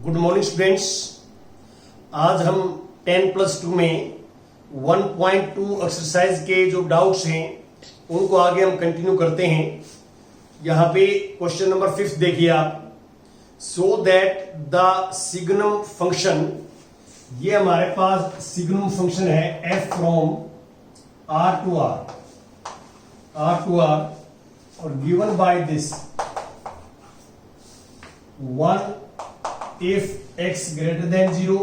Good morning students. आज हम 10+2 में 1.2 एक्सरसाइज के जो डाउट्स हैं उनको आगे हम कंटिन्यू करते हैं। यहां पे क्वेश्चन नंबर 5 देखिए आप। So that the signum function, ये हमारे पास सिग्नम फंक्शन है f from r to r और given by this 1 if x greater than 0,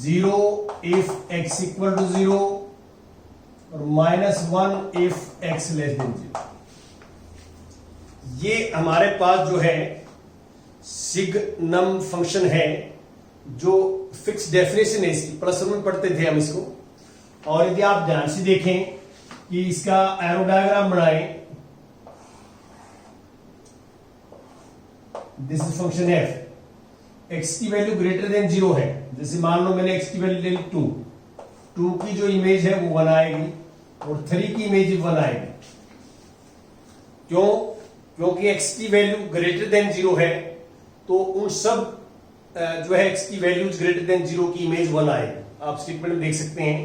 0 if x equal to 0 और -1 if x less than 0। ये हमारे पास जो है सिग्नम फंक्शन है, जो फिक्स डेफिनेशन है इसकी। प्लस वन में पढ़ते थे हम इसको। और यदि आप ध्यान से देखें कि इसका एरो डायग्राम बनाएं, this is function f, x की वैल्यू ग्रेटर देन 0 है। जैसे मान लो मैंने x की वैल्यू ले ली 2 की जो इमेज है वो 1 आएगी और 3 की इमेज 1 आएगी। क्यों? क्योंकि x की वैल्यू ग्रेटर देन 0 है, तो उन सब जो है x की वैल्यूज ग्रेटर देन 0 की इमेज 1 आएगी। आप स्टेटमेंट में देख सकते हैं।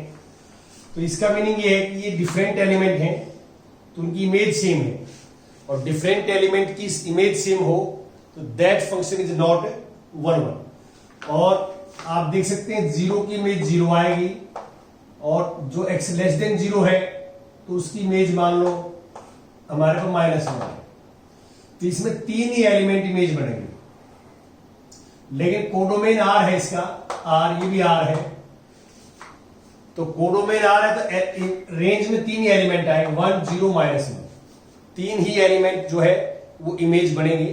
तो इसका मीनिंग ये है कि ये डिफरेंट एलिमेंट हैं तो उनकी इमेज सेम है, और डिफरेंट एलिमेंट की इमेज सेम हो तो दैट फंक्शन इज नॉट 1 और आप देख सकते हैं 0 की इमेज 0 आएगी और जो x लेस देन 0 है तो उसकी इमेज मान लो हमारे को -1 है। तो इसमें 3 ही एलिमेंट इमेज बनेंगे, लेकिन कोडोमेन R है इसका, R, ये भी R है। तो कोडोमेन R है तो रेंज में 3 ही एलिमेंट आएंगे, 1 0 -1। 3 ही एलिमेंट जो है वो इमेज बनेंगे।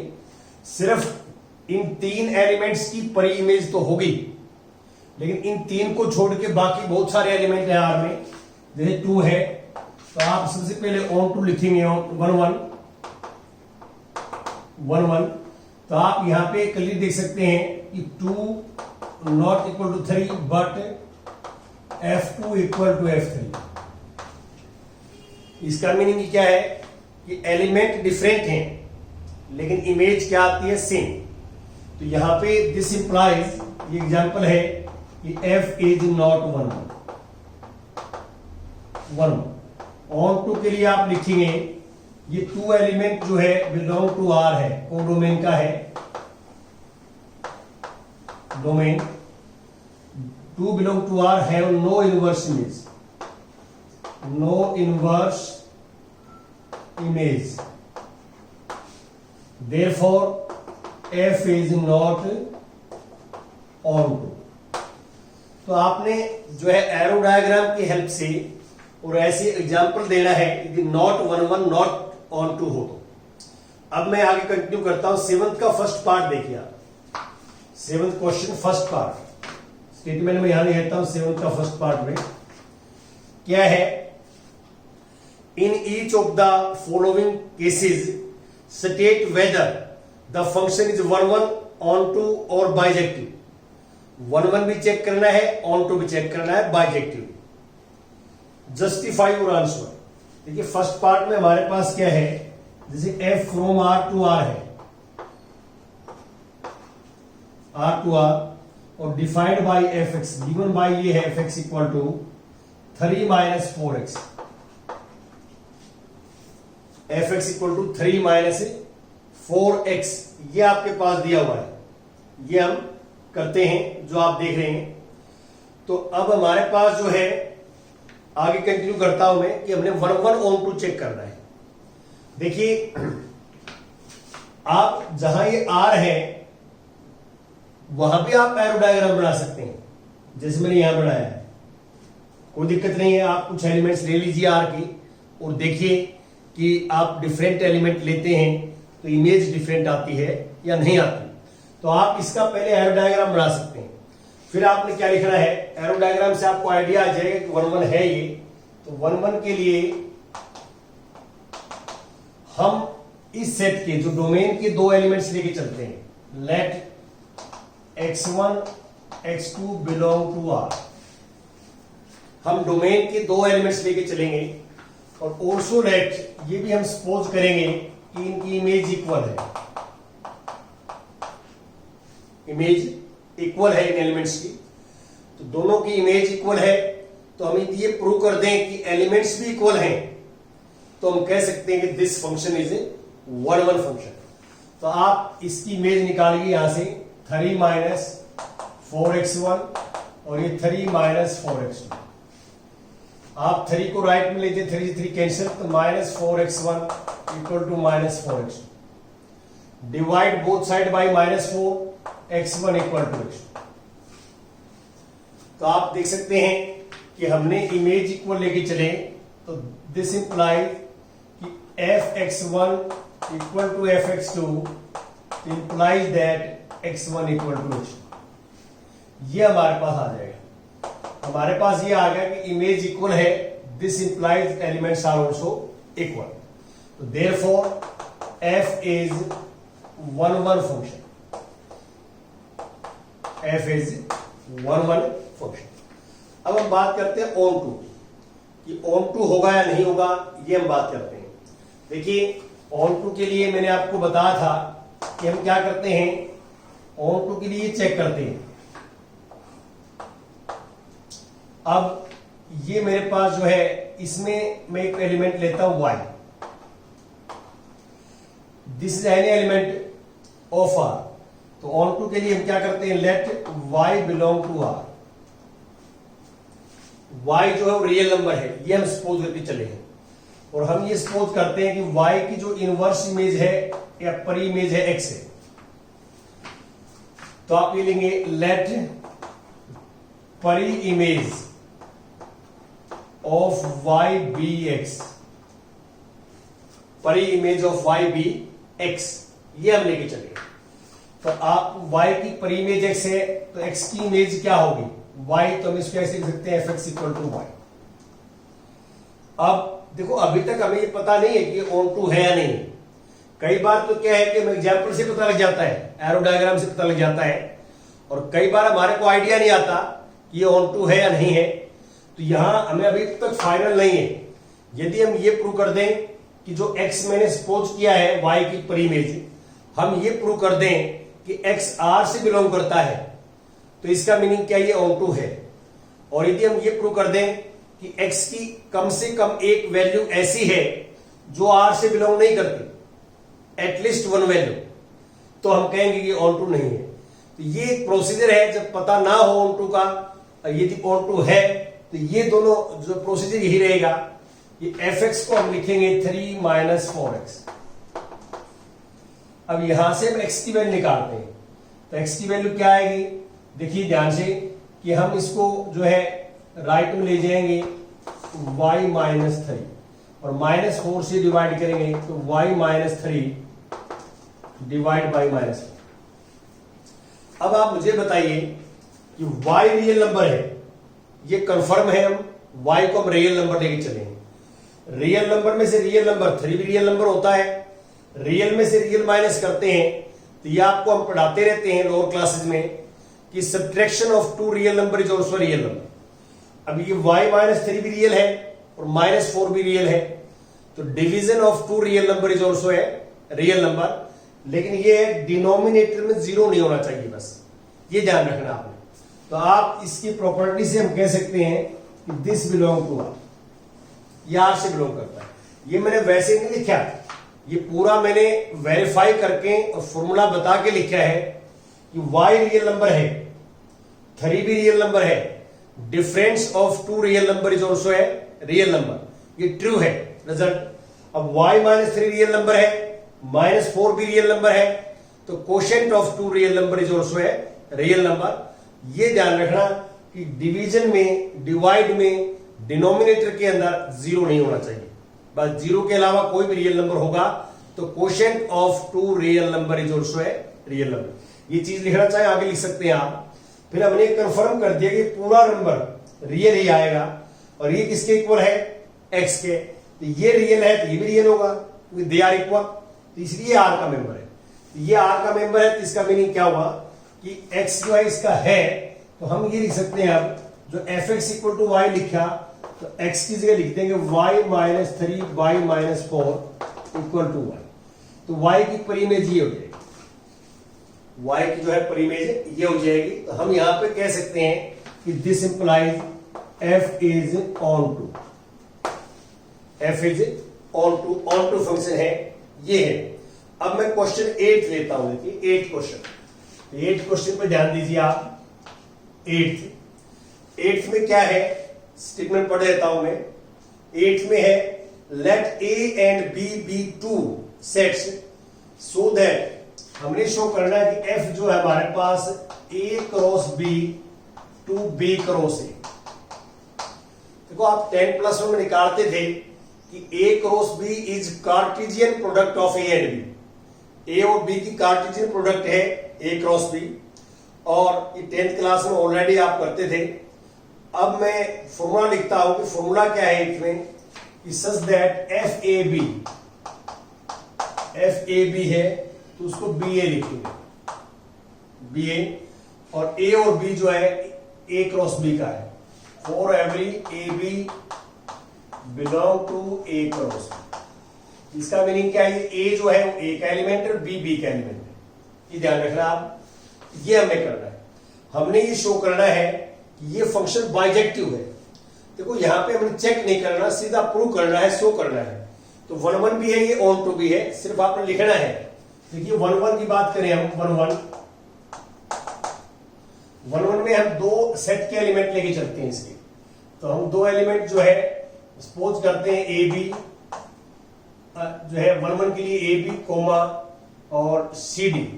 सिर्फ इन 3 एलिमेंट्स की परी इमेज तो होगी, लेकिन इन 3 को छोड़ के बाकी बहुत सारे एलिमेंट है R में। जैसे 2 है तो आप सबसे पहले ऑन 2 लिखेंगे, 1 1। तो आप यहां पे क्लियर देख सकते हैं कि 2 not equal to 3 but f2 equal to f3। इसका मीनिंग क्या है कि एलिमेंट डिफरेंट हैं लेकिन इमेज क्या आती है, सेम। तो यहां पे दिस इंप्लाइज, ये एग्जांपल है कि f इज नॉट 1। ऑन 2 के लिए आप लिखेंगे ये 2 एलिमेंट जो है बिलोंग टू R है, कोडोमेन का है domain. 2 belong to R have no inverse image, no inverse image, therefore f is not on 2। तो आपने जो है एरो डायग्राम की हेल्प से और ऐसे एग्जांपल देना है यदि नॉट 1 1 नॉट ऑन 2 हो तो। अब मैं आगे कंटिन्यू करता हूं। 7th का फर्स्ट पार्ट देखिए आप। 7th question first part statement में यहां लिखता हूं। 7th का फर्स्ट पार्ट में क्या है, in each of the following cases state whether the function is 1 1 on 2 और bijective। 1 1 भी चेक करना है, on 2 भी चेक करना है, बाइजेक्टिव। जस्टिफाई और आंसर। देखिए फर्स्ट पार्ट में हमारे पास क्या है, जैसे f from R to R है, R to R और defined by fx, given by ये है fx equal to 3 - 4x, fx equal to 3 - 4x, ये आपके पास दिया हुआ है। ये हम करते हैं जो आप देख रहे हैं। तो अब हमारे पास जो है आगे कंटिन्यू करता हूं मैं कि हमने 1 1 ऑन 2 चेक करना है। देखिए आप जहां ये R है वहां भी आप एरो डायग्राम बना सकते हैं, जैसे मैंने यहां बनाया है, कोई दिक्कत नहीं है। आप कुछ एलिमेंट्स ले लीजिए R की और देखिए कि आप डिफरेंट एलिमेंट लेते हैं तो इमेज डिफरेंट आती है या नहीं आती। तो आप इसका पहले एरो डायग्राम बना सकते हैं। फिर आपने क्या लिखना है, एरो डायग्राम से आपको आइडिया आ जाएगा कि 1 1 है ये। तो 1 1 के लिए हम इस सेट के जो डोमेन के 2 एलिमेंट्स लेके चलते हैं। Let x1 x2 belong to R। हम डोमेन के 2 एलिमेंट्स लेके चलेंगे और ऑल्सो लेट, ये भी हम सपोज करेंगे कि इनकी इमेज इक्वल है। इमेज इक्वल है इन एलिमेंट्स की, तो दोनों की इमेज इक्वल है, तो हम ये प्रूव कर दें कि एलिमेंट्स भी इक्वल हैं, तो हम कह सकते हैं कि this function is a 1-1 function. तो आप इसकी इमेज निकालिए यहां से 3 माइनस 4x1 और ये 3 माइनस 4x2। आप 3 को राइट में लीजिए, 3 कैंसिल, तो minus 4x1 equal to minus 4x2। Divide both side by minus 4, x1 equal to x2। तो आप देख सकते हैं कि हमने इमेज इक्वल लेके चले, तो दिस इंप्लाइज कि fx1 equal to fx2 implies that x1 equal to x2। ये हमारे पास आ जाएगा। हमारे पास ये आ गया कि इमेज इक्वल है, this implies elements are also equal. तो therefore f is 1-1 function, f is 1-1 function. अब हम बात करते हैं ऑन टू, कि ऑन टू होगा या नहीं होगा, ये हम बात करते हैं। देखिए ऑन टू के लिए मैंने आपको बताया था कि हम क्या करते हैं, ऑन टू के लिए चेक करते हैं। अब ये मेरे पास जो है, इसमें मैं एक एलिमेंट लेता हूं y, this is any element of r। तो ऑन टू के लिए हम क्या करते हैं, let y belong to r। y जो है वो रियल नंबर है, ये हम सपोज करके चले हैं, और हम ये सपोज करते हैं कि y की जो इनवर्स इमेज है या परी इमेज है x है। तो आप ये लेंगे let preimage of y be x, preimage of y be x, ये हम लेके चले। तो आप y की परी इमेज x है, तो x की इमेज क्या होगी, y, तो हम इसको ऐसे लिख सकते हैं fx इक्वल टू y। अब देखो अभी तक हमें ये पता नहीं है कि ऑन टू है या नहीं। कई बार तो क्या है कि एग्जाम्पल से पता लग जाता है, एरो डायग्राम से पता लग जाता है, और कई बार हमारे को आइडिया नहीं आता कि ये ऑन टू है या नहीं है। तो यहां हमें अभी तक फाइनल नहीं है। यदि हम ये प्रूव कर दें कि जो x मैंने सपोज किया है y की परी इमेज, हम ये प्रूव कर दें कि x r से बिलोंग करता है, तो इसका मीनिंग क्या, ये ऑन टू है। और यदि हम ये प्रूव कर दें कि x की कम से कम एक वैल्यू ऐसी है जो r से बिलोंग नहीं करती, एटलीस्ट 1 वैल्यू, तो हम कहेंगे कि ऑन टू नहीं है। तो ये एक प्रोसीजर है, जब पता ना हो ऑन टू का, यदि ऑन टू है, तो ये दोनों जो प्रोसीजर यही रहेगा। ये fx को हम लिखेंगे 3 माइनस 4x। अब यहां से हम x की वैल्यू निकालते हैं, तो x की वैल्यू क्या आएगी, देखिए ध्यान से कि हम इसको जो है राइट में ले जाएंगे y माइनस 3 और माइनस 4 से डिवाइड करेंगे, तो y minus 3 divide by minus 4। अब आप मुझे बताइए कि y रियल नंबर है, ये कंफर्म है, हम y को हम रियल नंबर लेके चलेंगे। रियल नंबर में से रियल नंबर 3 भी रियल नंबर होता है, रियल में से रियल माइनस करते हैं, तो ये आपको हम पढ़ाते रहते हैं लोअर क्लासेस में कि subtraction of 2 real number is also real number. अब ये y माइनस 3 भी रियल है और माइनस 4 भी रियल है, तो division of 2 real number is also है रियल नंबर। लेकिन ये डिनोमिनेटर में 0 नहीं होना चाहिए, बस ये ध्यान रखना आपने। तो आप इसकी प्रॉपर्टी से हम कह सकते हैं कि दिस बिलोंग टू आर, ये आर से बिलोंग करता है। ये मैंने वैसे नहीं लिखा, ये पूरा मैंने वेरीफाई करके और फॉर्मूला बता के लिखा है कि y रियल नंबर है, 3 भी रियल नंबर है, difference of 2 real number is also है रियल नंबर, ये ट्रू है रिजल्ट। अब y माइनस 3 रियल नंबर है, माइनस 4 भी रियल नंबर है, तो quotient of 2 real number is also है रियल नंबर। ये ध्यान रखना कि डिवीजन में, डिवाइड में, डिनोमिनेटर के अंदर 0 नहीं होना चाहिए, बस 0 के अलावा कोई भी रियल नंबर होगा तो quotient of 2 real number is also है रियल नंबर। ये चीज लिखना चाहे आगे लिख सकते हैं आप। फिर हमने कंफर्म कर दिया कि पूरा नंबर रियल ही आएगा, और ये किसके इक्वल है, x के, तो ये रियल है तो ये भी रियल होगा, दे आर इक्वल, तो इसलिए r का मेंबर है। तो ये r का मेंबर है, तो इसका मीनिंग क्या हुआ कि x जो है इसका है, तो हम ये लिख सकते हैं अब जो fx इक्वल टू y लिखा, तो x की जगह लिख देंगे y minus 3 y minus 4 equal to y। तो y की परी इमेज ये हो जाएगी। y की जो है पर इमेज ये हो जाएगी। तो हम यहां पे कह सकते हैं कि this implies f is onto, f is onto function है, ये है। अब मैं क्वेश्चन 8 लेता हूं, देखिए 8 क्वेश्चन पे ध्यान दीजिए आप। 8 में क्या है, स्टेटमेंट पढ़ देता हूं मैं। 8 में है let a and b be two sets so that, हमने शो करना है कि f जो है हमारे पास a cross b to b cross a। देखो आप 10+1 में निकालते थे कि a cross b is Cartesian product of a and b। a और b की कार्टेशियन प्रोडक्ट है a क्रॉस b, और ये 10th क्लास में ऑलरेडी आप करते थे। अब मैं फॉर्मूला लिखता हूं कि फॉर्मूला क्या है इसमें, कि such that F A B है तो उसको बी ए लिखेंगे, बी ए, और ए और बी जो है ए क्रॉस बी का है। For every A B belong to A cross B. इसका मीनिंग क्या है, ए जो है वो ए का एलिमेंट है और बी का एलिमेंट है। ये ध्यान रखना आप, ये हमें करना है। हमने ये शो करना है कि ये फंक्शन बाइजेक्टिव है। देखो यहां पे हमें चेक नहीं करना, सीधा प्रूव करना है, शो करना है। तो 1 भी है, ये ऑन टू भी है, सिर्फ आपने लिखना है। देखिए 1 की बात करें हम, 1 में हम 2 सेट के एलिमेंट लेके चलते हैं इसके। तो हम 2 एलिमेंट जो है सपोज करते हैं ए बी जो है 1 के लिए ए बी कोमा और C D,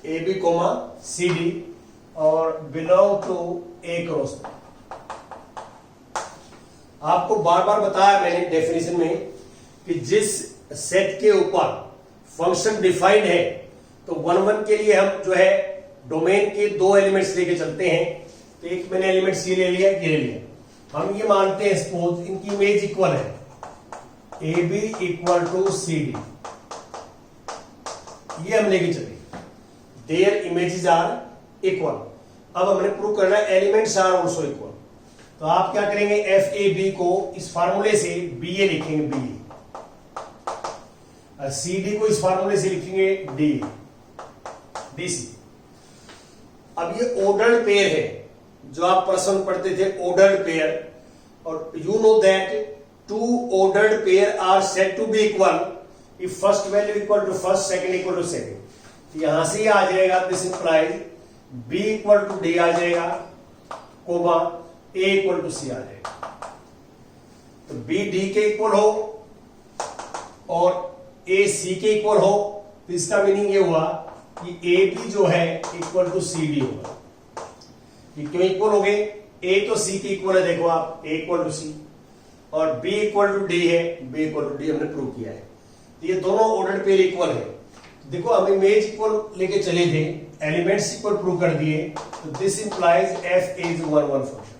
A B comma C D, और belong to A cross B. आपको बार बार बताया मैंने डेफिनेशन में कि जिस सेट के ऊपर फंक्शन डिफाइंड है, तो 1 के लिए हम जो है डोमेन के 2 एलिमेंट्स लेके चलते हैं। तो एक मैंने एलिमेंट सी ले लिया, ये ले लिया। हम ये मानते हैं सपोज इनकी इमेज इक्वल है, A B equal to C D, ये हम लेके चले, देयर इमेजेस आर इक्वल। अब हमने प्रूव करना है एलिमेंट्स आर ऑल्सो इक्वल। तो आप क्या करेंगे, एफ ए बी को इस फार्मूले से बी ए लिखेंगे, बी ए, सी डी को इस फार्मूले से लिखेंगे डी डी सी। अब ये ऑर्डर्ड पेयर है, जो आप प्रश्न पढ़ते थे ऑर्डर्ड पेयर, और you know that 2 ordered pair are said to be equal if first value equal to first, second equal to second. यहां से आ जाएगा this implies B equal to D आ जाएगा, comma A equal to C आ जाएगा। तो B D के इक्वल हो और ए सी के इक्वल हो, तो इसका मीनिंग ये हुआ कि ए बी जो है इक्वल टू सी डी होगा। ये क्यों इक्वल हो गए, ए तो सी के इक्वल है, देखो आप ए इक्वल टू सी, और बी इक्वल टू डी है, बी इक्वल टू डी हमने प्रूव किया है। तो ये दोनों ऑर्डर पेयर इक्वल है। देखो हम इमेज इक्वल लेके चले थे, एलिमेंट्स इक्वल प्रूव कर दिए, तो this implies F is 1 function.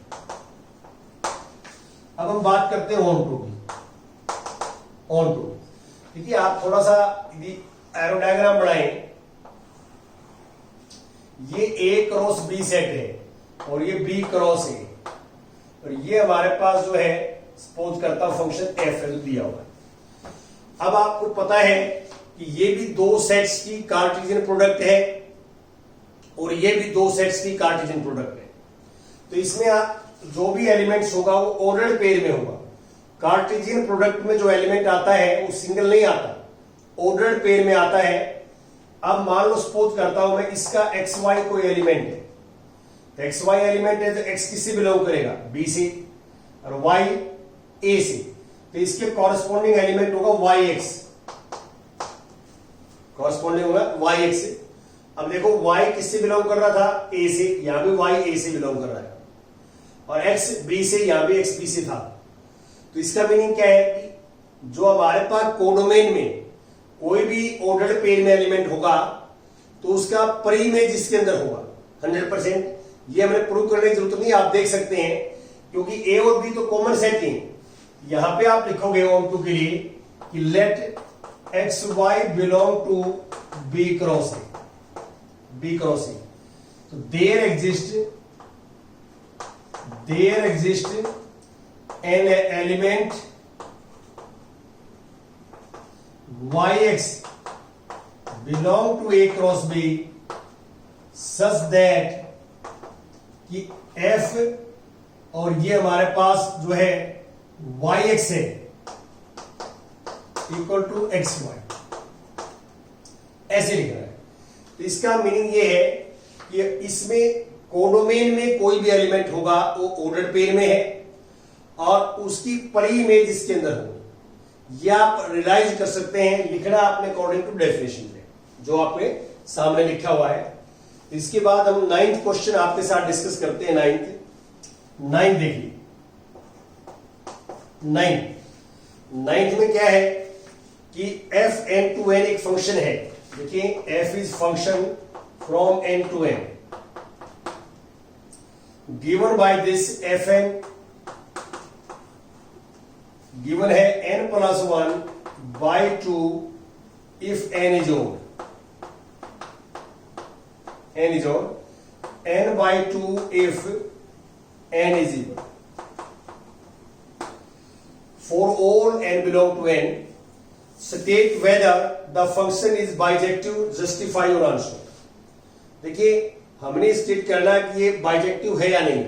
अब हम बात करते हैं ऑन टू की। ऑन टू देखिए आप थोड़ा सा एरो डायग्राम बनाएं। ये ए क्रॉस बी सेट है और ये बी क्रॉस ए, और ये हमारे पास जो है सपोज करता हूं फंक्शन एफ एल दिया हुआ है। अब आपको पता है कि ये भी 2 सेट्स की कार्टेशियन प्रोडक्ट है और ये भी 2 सेट्स की कार्टेशियन प्रोडक्ट है। तो इसमें आप जो भी एलिमेंट्स होगा वो ऑर्डर्ड पेयर में होगा। कार्टेशियन प्रोडक्ट में जो एलिमेंट आता है वो सिंगल नहीं आता, ऑर्डर्ड पेयर में आता है। अब मान लो सपोज करता हूं मैं इसका एक्स वाई कोई एलिमेंट है, तो एक्स वाई एलिमेंट है तो एक्स किससे बिलोंग करेगा, बी से, और वाई ए से। तो इसके कॉरेस्पॉन्डिंग एलिमेंट होगा वाई एक्स, कॉरेस्पॉन्डिंग होगा वाई एक्स से। अब देखो वाई किससे बिलोंग कर रहा था, ए से, यहां भी वाई ए से बिलोंग कर रहा है, और एक्स बी से, यहां भी एक्स बी से था। तो इसका मीनिंग क्या है कि जो हमारे पास कोडोमेन में कोई भी ऑर्डर्ड पेयर में एलिमेंट होगा तो उसका पर इमेज इसके अंदर होगा 100%। ये हमें प्रूव करने की जरूरत नहीं, आप देख सकते हैं, क्योंकि ए और बी तो कॉमन सेट ही। यहां पे आप लिखोगे ऑन टू के लिए कि let X Y belong to B cross A, B cross A. तो there exist an element yx belong to A cross B such that कि एफ और ये हमारे पास जो है वाई एक्स है इक्वल टू एक्स वाई, ऐसे लिखना है। तो इसका मीनिंग ये है कि इसमें कोडोमेन में कोई भी एलिमेंट होगा वो ऑर्डर्ड पेयर में है और उसकी परी इमेज इसके अंदर होगी। ये आप रियलाइज कर सकते हैं, लिखना आपने अकॉर्डिंग टू डेफिनेशन में जो आपने सामने लिखा हुआ है। इसके बाद हम 9th क्वेश्चन आपके साथ डिस्कस करते हैं। 9th देखिए, 9th में क्या है कि एफ एन टू एन एक फंक्शन है। देखिए F is function from N to N given by this F N, given है n plus 1 by 2 if n is odd, n is odd, n by 2 if n is even. For all n belong to n, state whether the function is bijective, justify or unsure। देखिए हमने state करना है कि ये bijective है या नहीं।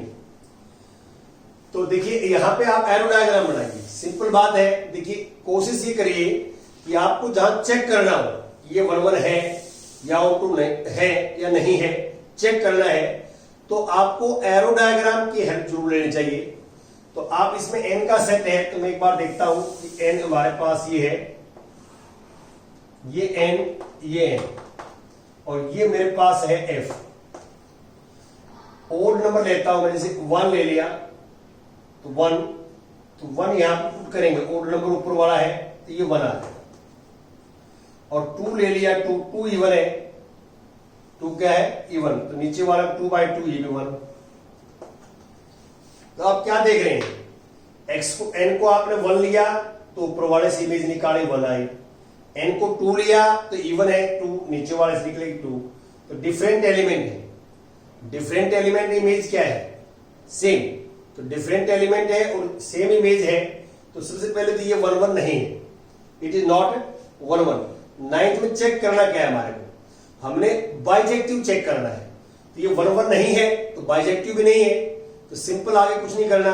तो देखिए यहां पे आप एरो डायग्राम बनाइए, सिंपल बात है। देखिए कोशिश ये करिए कि आपको जहां चेक करना हो ये 1 1 है या 2 है या नहीं है, चेक करना है तो आपको एरो डायग्राम की हेल्प जरूर लेनी चाहिए। तो आप इसमें n का सेट है तो मैं एक बार देखता हूं कि n हमारे पास ये है, ये n और ये मेरे पास है f। ओड नंबर लेता हूं मैं, जैसे 1 ले लिया तो 1 यहां पर पुट करेंगे, ओड नंबर ऊपर वाला है तो ये 1 आ जाएगा। और 2 ले लिया, 2 इवन है, 2 क्या है इवन, तो नीचे वाला 2 बाई 2 ये भी 1। तो आप क्या देख रहे हैं, x को n को आपने 1 लिया तो ऊपर वाले से इमेज निकाले 1 आई, n को 2 लिया तो इवन है 2, नीचे वाले से निकलेगी 2। तो डिफरेंट एलिमेंट है, डिफरेंट एलिमेंट इमेज क्या है सेम, तो डिफरेंट एलिमेंट है और सेम इमेज है तो सबसे पहले तो ये 1 1 नहीं है, इट इज नॉट 1 1। 9th में चेक करना क्या है हमारे को, हमने बाइजेक्टिव चेक करना है। तो ये 1 1 नहीं है तो बाइजेक्टिव भी नहीं है, तो सिंपल आगे कुछ नहीं करना,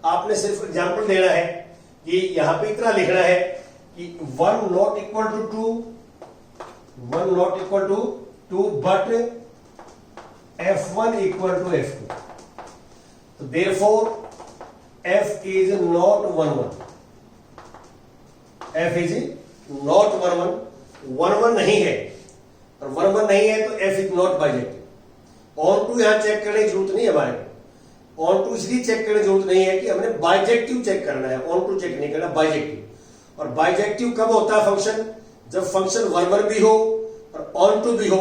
आपने सिर्फ एग्जांपल देना है कि यहां पे इतना लिखना है कि 1 not equal to 2, 1 not equal to 2 but f1 equal to f2। तो therefore f is not 1 1, f is not 1 1, 1 1 नहीं है और 1 1 नहीं है तो f is not bijective. Onto यहां चेक करने की जरूरत नहीं है हमारे को, ऑन टू इसलिए चेक करने की जरूरत नहीं है कि हमने बाइजेक्टिव चेक करना है, ऑन टू चेक नहीं करना, बाइजेक्टिव। और बाइजेक्टिव कब होता है फंक्शन, जब फंक्शन 1 1 भी हो और ऑन टू भी हो,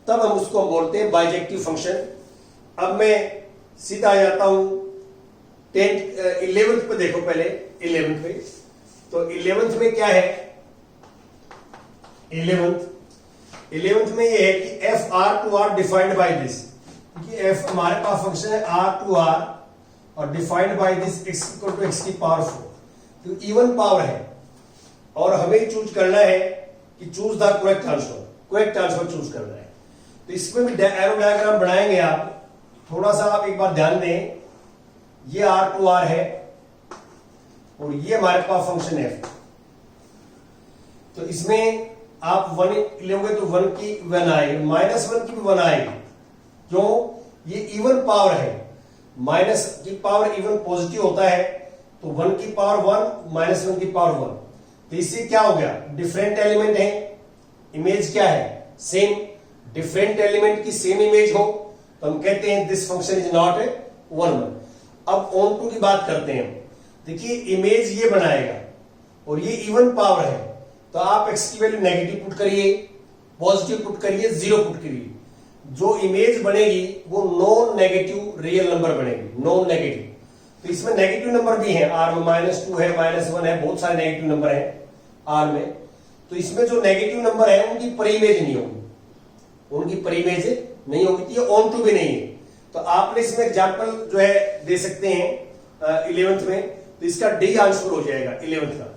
तब हम उसको बोलते हैं बाइजेक्टिव फंक्शन। अब मैं सीधा आ जाता हूं 11th पे, देखो पहले 11th पे। तो 11th में क्या है, 11th में ये है कि F R to R defined by this, क्योंकि एफ हमारे पास फंक्शन है आर टू आर और defined by this x equal to x की पावर 4, तो इवन पावर है और हमें चूज करना है कि choose the correct answer choose करना है। तो इसमें भी एरो डायग्राम बनाएंगे आप, थोड़ा सा आप एक बार ध्यान दें, ये आर टू आर है और ये हमारे पास फंक्शन है। तो इसमें आप 1 लोगे तो 1 की 1 आएगी, -1 की भी 1 आएगी, क्यों, ये इवन पावर है, माइनस की पावर इवन पॉजिटिव होता है तो 1 की पावर 1 -1 की पावर 1। तो इससे क्या हो गया, डिफरेंट एलिमेंट है, इमेज क्या है सेम, डिफरेंट एलिमेंट की सेम इमेज हो तो हम कहते हैं दिस फंक्शन इज नॉट 1 1। अब ऑन टू की बात करते हैं। देखिए इमेज ये बनाएगा और ये इवन पावर है, तो आप x की वैल्यू नेगेटिव पुट करिए, पॉजिटिव पुट करिए, 0 पुट करिए, जो इमेज बनेगी वो नॉन नेगेटिव रियल नंबर बनेगी, नॉन नेगेटिव। तो इसमें नेगेटिव नंबर भी है, r में -2 है, -1 है, बहुत सारे नेगेटिव नंबर है r में। तो इसमें जो नेगेटिव नंबर है उनकी परिमेज नहीं होगी, उनकी परिमेज नहीं होगी, ये ऑन टू भी नहीं है। तो आपने इसमें एग्जांपल जो है दे सकते हैं 11th में, तो इसका डी आंसर हो जाएगा 11th का।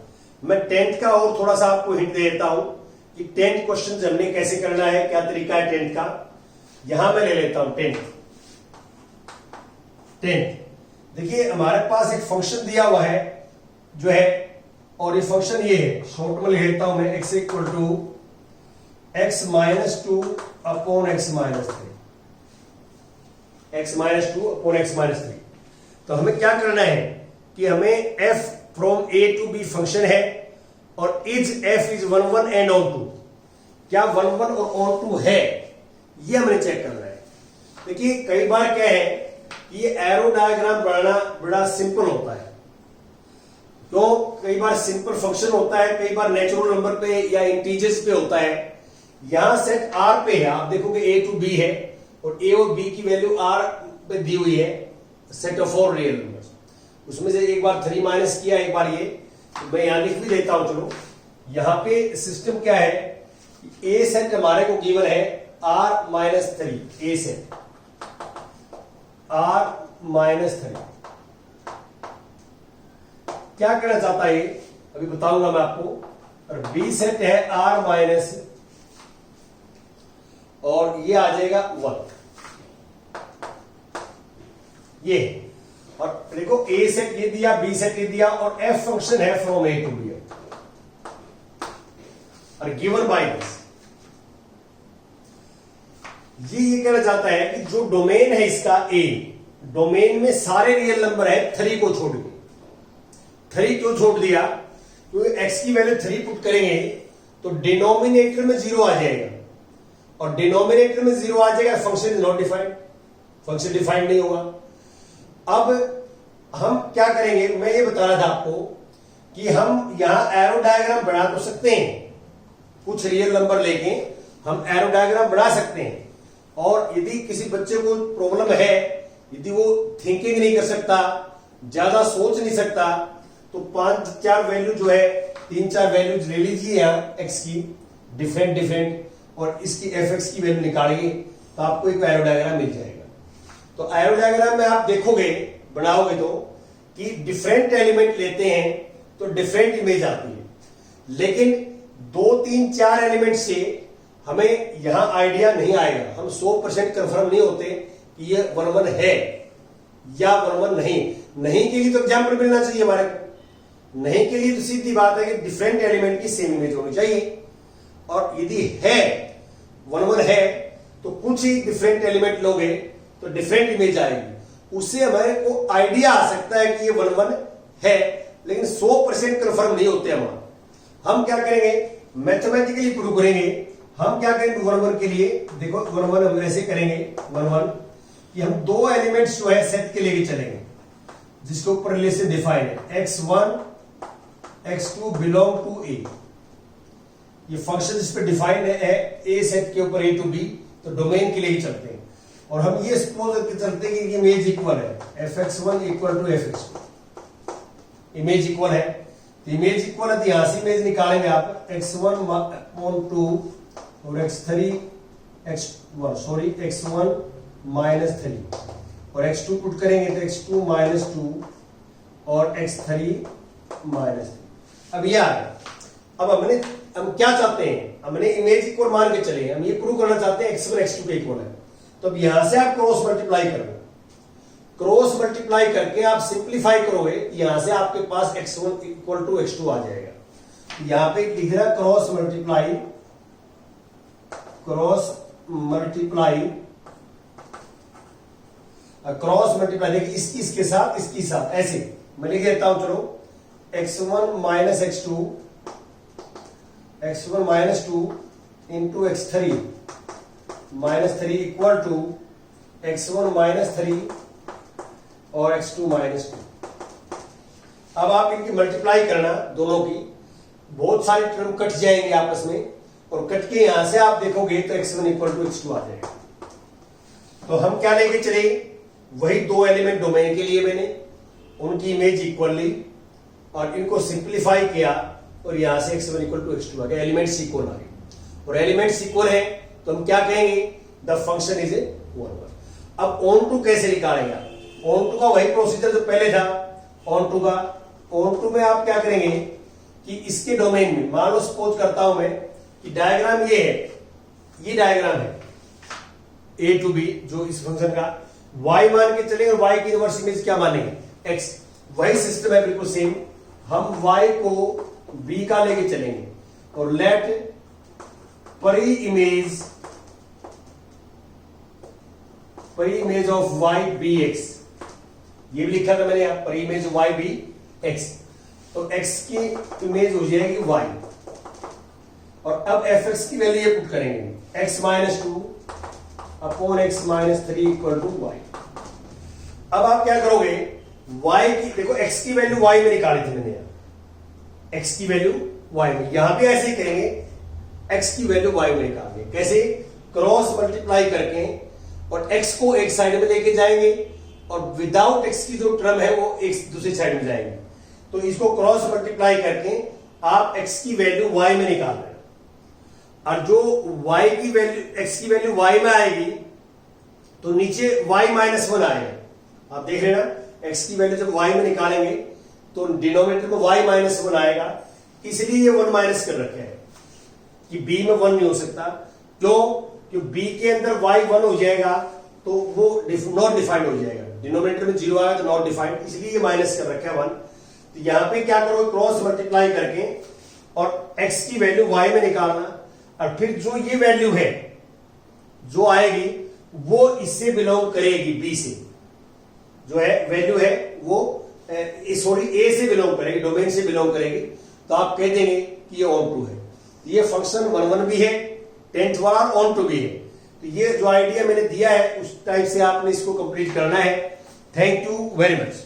मैं 10th का और थोड़ा सा आपको हिंट दे देता हूं कि 10th क्वेश्चन हमने कैसे करना है, क्या तरीका है 10th का। यहां मैं ले लेता हूं 10th। देखिए हमारे पास एक फंक्शन दिया हुआ है जो है, और ये फंक्शन ये है, शॉर्ट में लिख लेता हूं मैं, x equal to x minus 2 upon x minus 3, x minus 2 upon x minus 3। तो हमें क्या करना है कि हमें f from a to b function है, और is f is 1 1 and on 2, क्या 1 1 और ऑन 2 है, ये हमें चेक करना है। देखिए कई बार क्या है कि ये एरो डायग्राम बनाना बड़ा सिंपल होता है, तो कई बार सिंपल फंक्शन होता है, कई बार नेचुरल नंबर पे या इंटीजर्स पे होता है। यहां सेट r पे है, आप देखोगे a टू b है, और a और b की वैल्यू r पे दी हुई है, सेट ऑफ 4 रियल नंबर्स। उसमें से एक बार 3 माइनस किया, एक बार ये, तो मैं यहां लिख भी देता हूं। चलो यहां पे सिस्टम क्या है, a सेट हमारे को गिवन है r minus 3, a set r minus 3। क्या करना चाहता है अभी बताऊंगा मैं आपको। और बी सेट है r माइनस, और ये आ जाएगा 1, ये। और देखो a सेट ये दिया, b सेट ये दिया, और f फंक्शन है फ्रॉम a टू b, और गिवन बाय दिस। ये कहना चाहता है कि जो डोमेन है इसका a, डोमेन में सारे रियल नंबर है 3 को छोड़ के। 3 क्यों छोड़ दिया, क्योंकि x की वैल्यू 3 पुट करेंगे तो डिनोमिनेटर में 0 आ जाएगा, और डिनोमिनेटर में 0 आ जाएगा, function is not defined, function defined नहीं होगा। अब हम क्या करेंगे, मैं ये बता रहा था आपको कि हम यहां एरो डायग्राम बना तो सकते हैं, कुछ रियल नंबर लेके हम एरो डायग्राम बना सकते हैं। और यदि किसी बच्चे को प्रॉब्लम है, यदि वो थिंकिंग नहीं कर सकता, ज्यादा सोच नहीं सकता, तो 5-4 वैल्यू जो है, 3-4 वैल्यूज ले लीजिए यहाँ x की डिफरेंट, और इसकी fx की वैल्यू निकालिए, तो आपको एक एरो डायग्राम मिल जाएगा। तो एरो डायग्राम में आप देखोगे, बनाओगे तो, कि डिफरेंट एलिमेंट लेते हैं तो डिफरेंट इमेज आती है, लेकिन 2, 3, 4 एलिमेंट से हमें यहां आइडिया नहीं आएगा। हम 100% कंफर्म नहीं होते कि ये 1 1 है या 1 1 नहीं के लिए तो एग्जाम्पल मिलना चाहिए हमारे को। नहीं के लिए तो सीधी बात है कि डिफरेंट एलिमेंट की सेम इमेज होनी चाहिए, और यदि है 1 1 है तो कुछ ही डिफरेंट एलिमेंट लोगे तो डिफरेंट इमेज आएगी, उससे हमारे को आइडिया आ सकता है कि ये 1 1 है, लेकिन 100% कंफर्म नहीं होते हम क्या करेंगे, मैथमेटिकली प्रूव करेंगे। हम क्या करेंगे 1 1 के लिए, देखो 1 1 हम ऐसे करेंगे 1 1 कि हम 2 एलिमेंट्स जो है सेट के लेके चलेंगे, जिसके ऊपर रिलेशन डिफाइन है, x1 x2 belong to a। ये फंक्शन इस पे डिफाइन है a सेट के ऊपर a टू b, तो डोमेन के लिए ही चलते हैं। और हम ये सपोज करके चलते हैं कि इमेज इक्वल है, fx1 equal to fx2, image equal है। तो इमेज इक्वल है तो यहां से इमेज निकालेंगे आप, x1 अपॉन 2 और x1 माइनस 3, और x2 पुट करेंगे तो x2 माइनस 2 और x3 माइनस 3। अब ये आ गया। अब हम क्या चाहते हैं, हमने इमेज इक्वल मान के चले, हम ये प्रूव करना चाहते हैं x1 x2 के इक्वल है। तो अब यहां से आप क्रॉस मल्टीप्लाई करोगे, क्रॉस मल्टीप्लाई करके आप सिंप्लीफाई करोगे, यहां से आपके पास x1 इक्वल टू x2 आ जाएगा। यहां पे लिख रहा क्रॉस मल्टीप्लाई देखिए इसके साथ ऐसे मैं लिख देता हूं। चलो x1 minus 2 into x3 minus 3 equal to x1 minus 3 और x2 माइनस 2। अब आप इनकी मल्टीप्लाई करना दोनों की, बहुत सारे टर्म कट जाएंगे आपस में, और कट के यहां से आप देखोगे तो x1 इक्वल टू x2 आ जाएगा। तो हम क्या लेके चले, वही 2 एलिमेंट डोमेन के लिए मैंने उनकी इमेज इक्वल ली और इनको सिंप्लीफाई किया, और यहां से x1 इक्वल टू x2 आ गया, एलिमेंट्स इक्वल आ गए। और एलिमेंट्स इक्वल है तो हम क्या कहेंगे, द फंक्शन इज ए 1 1। अब ऑन टू कैसे निकालेंगे, ऑन टू का वही प्रोसीजर जो पहले था ऑन टू का। ऑन टू में आप क्या करेंगे कि इसके डोमेन में, मान लो सपोज करता हूं मैं कि डायग्राम ये है, ये डायग्राम है ए टू बी जो इस फंक्शन का y मान के चलेंगे और y की इनवर्स इमेज क्या मानेंगे x। वही सिस्टम है बिल्कुल सेम, हम y को b का लेके चलेंगे और let preimage of y be x, ये भी लिखा था मैंने यहां preimage y be x। तो x की इमेज हो जाएगी y और अब fx की वैल्यू ये पुट करेंगे x minus 2 upon x minus 3 equal to y। अब आप क्या करोगे, y की देखो x की वैल्यू y में निकाली थी मैंने यहां, x की वैल्यू y में, यहां भी ऐसे ही करेंगे x की वैल्यू y में निकालेंगे। कैसे, क्रॉस मल्टीप्लाई करके और x को एक साइड में लेके जाएंगे और विदाउट x की जो टर्म है वो एक दूसरी साइड में जाएंगे। तो इसको क्रॉस मल्टीप्लाई करके आप x की वैल्यू y में निकाल रहे हैं और जो y की वैल्यू x की वैल्यू y में आएगी तो नीचे y माइनस 1 आएगा। आप देख रहे हैं ना, x की वैल्यू जब y में निकालेंगे तो डिनोमिनेटर में y माइनस 1 आएगा, इसलिए ये 1 माइनस कर रखे हैं कि b में 1 नहीं हो सकता। क्यों, क्योंकि b के अंदर y 1 हो जाएगा तो वो नॉट डिफाइंड हो जाएगा, डिनोमिनेटर में 0 आएगा तो नॉट डिफाइंड, इसलिए ये माइनस कर रखे हैं 1। तो यहां पे क्या करोगे, क्रॉस मल्टीप्लाई करके और x की वैल्यू y में निकालना और फिर जो ये वैल्यू है जो आएगी वो इससे बिलोंग करेगी, b से जो है वैल्यू है वो सॉरी a से बिलोंग करेगी, डोमेन से बिलोंग करेगी। तो आप कह देंगे कि ये ऑन टू है। ये फंक्शन 1 भी है, 10th वाला ऑन टू भी है। तो ये जो आइडिया मैंने दिया है उस टाइप से आपने इसको कंप्लीट करना है। Thank you very much.